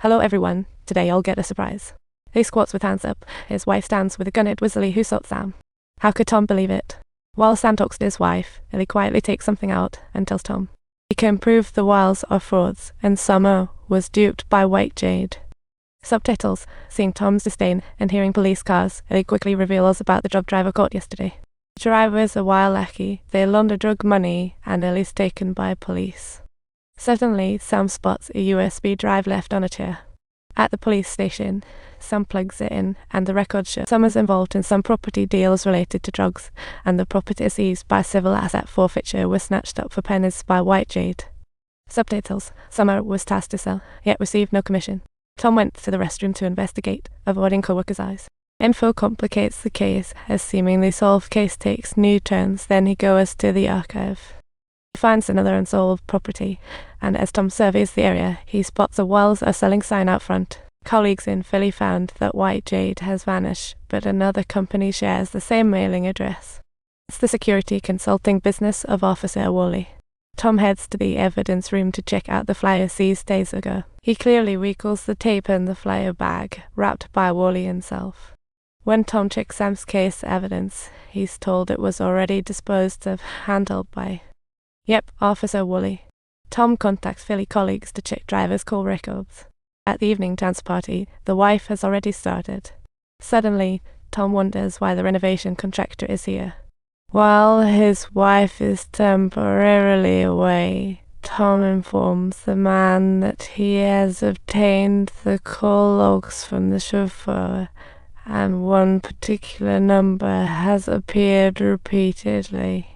Hello everyone, today I'll get a surprise. He squats with hands up, his wife stands with a gun at Weasley who sought Sam. How could Tom believe it? While Sam talks to his wife, Ellie quietly takes something out and tells Tom. He can prove the wiles are frauds, and Summer was duped by White Jade. Subtitles. Seeing Tom's disdain and hearing police cars, Ellie quickly reveals about the drug driver caught yesterday. The driver is a wild lackey, they launder drug money, and Ellie's taken by police. Suddenly, Sam spots a USB drive left on a chair. At the police station, Sam plugs it in, and the record shows Summer's involved in some property deals related to drugs, and the property is seized by civil asset forfeiture was snatched up for pennies by White Jade. Subtitles. Summer was tasked to sell, yet received no commission. Tom went to the restroom to investigate, avoiding co-workers' eyes. Info complicates the case, as seemingly solved case takes new turns, then he goes to the archive. He finds another unsolved property, and as Tom surveys the area, he spots a Wells are selling sign out front. Colleagues in Philly found that White Jade has vanished, but another company shares the same mailing address. It's the security consulting business of Officer Woolley. Tom heads to the evidence room to check out the flyer seized days ago. He clearly recalls the tape in the flyer bag, wrapped by Woolley himself. When Tom checks Sam's case evidence, he's told it was already disposed of, handled by Officer Woolley. Tom contacts Philly colleagues to check driver's call records. At the evening dance party, the wife has already started. Suddenly, Tom wonders why the renovation contractor is here. While his wife is temporarily away, Tom informs the man that he has obtained the call logs from the chauffeur, and one particular number has appeared repeatedly.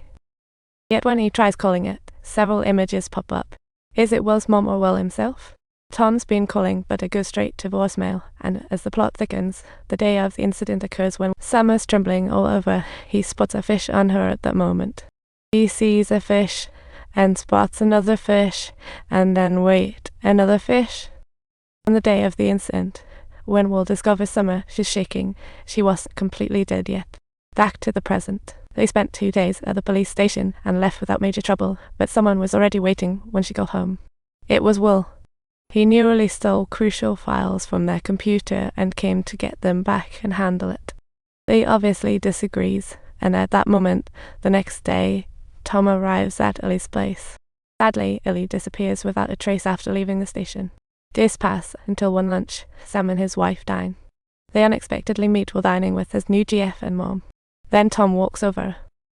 Yet when he tries calling it, several images pop up. Is it Will's mom or Will himself? Tom's been calling, but it goes straight to voicemail, and as the plot thickens, the day of the incident occurs when Summer's trembling all over. He spots a fish on her at that moment. He sees a fish, and spots another fish, and then wait, another fish? On the day of the incident, when Will discovers Summer, she's shaking. She wasn't completely dead yet. Back to the present. They spent 2 days at the police station and left without major trouble, but someone was already waiting when she got home. It was Will. He nearly stole crucial files from their computer and came to get them back and handle it. They obviously disagrees, and at that moment, the next day, Tom arrives at Ellie's place. Sadly, Ellie disappears without a trace after leaving the station. Days pass until one lunch, Sam and his wife dine. They unexpectedly meet while dining with his new GF and mom. Then Tom walks over.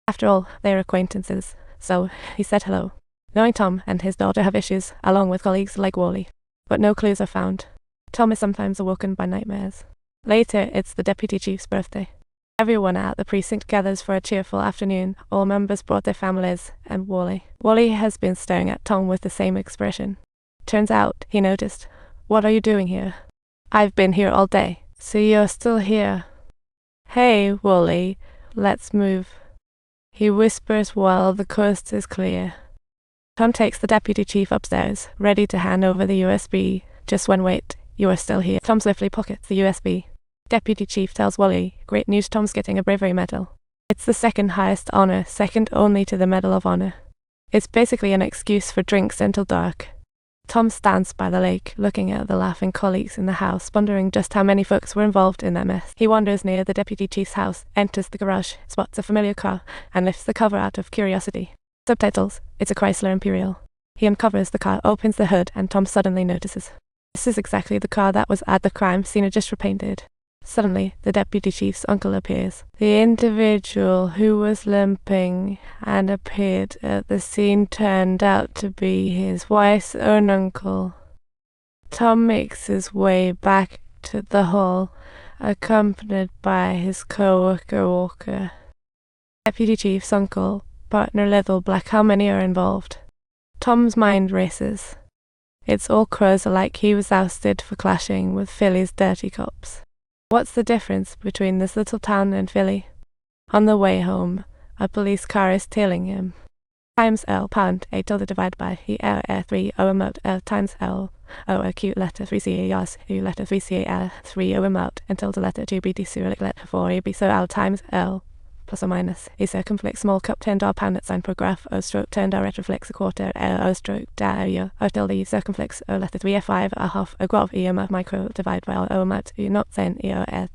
After all, they are acquaintances, so he said hello, knowing Tom and his daughter have issues, along with colleagues like Woolley. But no clues are found. Tom is sometimes awoken by nightmares. Later, it's the deputy chief's birthday. Everyone at the precinct gathers for a cheerful afternoon. All members brought their families, and Woolley. Woolley has been staring at Tom with the same expression. Turns out, he noticed. "What are you doing here?" "I've been here all day." "So you're still here?" "Hey, Woolley, let's move," he whispers while the coast is clear. Tom takes the deputy chief upstairs, ready to hand over the USB. Just when wait, you are still here. Tom swiftly pockets the USB. Deputy chief tells Woolley, "Great news, Tom's getting a bravery medal. It's the second highest honor, second only to the Medal of Honor. It's basically an excuse for drinks until dark." Tom stands by the lake, looking at the laughing colleagues in the house, wondering just how many folks were involved in that mess. He wanders near the deputy chief's house, enters the garage, spots a familiar car, and lifts the cover out of curiosity. Subtitles. It's a Chrysler Imperial. He uncovers the car, opens the hood, and Tom suddenly notices. This is exactly the car that was at the crime scene, just repainted. Suddenly, the deputy chief's uncle appears. The individual who was limping and appeared at the scene turned out to be his wife's own uncle. Tom makes his way back to the hall, accompanied by his co-worker Walker. Deputy chief's uncle, partner Little Black, how many are involved? Tom's mind races. It's all crows alike. He was ousted for clashing with Philly's dirty cops. What's the difference between this little town and Philly? On the way home, a police car is tailing him. Times L pound a tilde divided by he 3 o amount times L o acute letter 3 ca yas u letter 3 ca 3 o amount until the letter 2 b d letter 4 a b so L times L plus or minus a circumflex small cup $10 pound at sign per graph o stroke $10 retroflex a quarter o stroke da o tilde circumflex o letter 3 f5 a half a grov micro divide by o mat not sen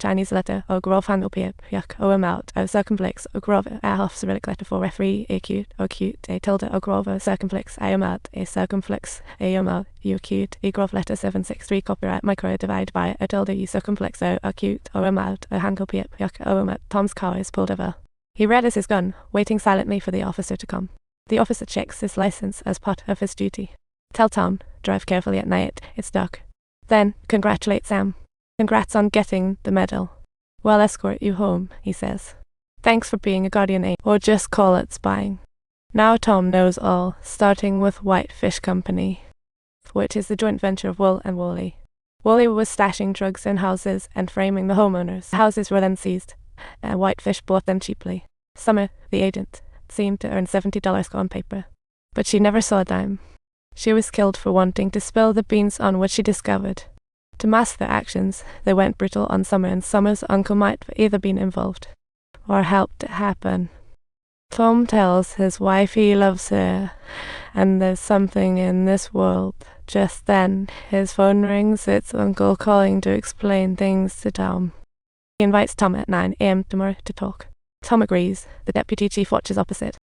Chinese letter o grov handle p yak o amount o circumflex o grov a half Cyrillic letter 4 f3 a cute a tilde o grov o circumflex a amount a circumflex a amount u cute a grov letter 763 copyright micro divide by a tilde u circumflex o acute o amount a handle p yak o amount. Tom's car is pulled over. He readies his gun, waiting silently for the officer to come. The officer checks his license as part of his duty. Tell Tom, drive carefully at night, it's dark. Then, congratulate Sam. Congrats on getting the medal. We'll escort you home, he says. Thanks for being a guardian angel, or just call it spying. Now Tom knows all, starting with Whitefish Company, which is the joint venture of Wool and Woolley. Woolley was stashing drugs in houses and framing the homeowners. The houses were then seized, and Whitefish bought them cheaply. Summer, the agent, seemed to earn $70 on paper, but she never saw a dime. She was killed for wanting to spill the beans on what she discovered. To mask their actions, they went brutal on Summer, and Summer's uncle might have either been involved or helped it happen. Tom tells his wife he loves her, and there's something in this world. Just then, his phone rings. It's Uncle calling to explain things to Tom. He invites Tom at 9 a.m. tomorrow to talk. Tom agrees. The deputy chief watches opposite.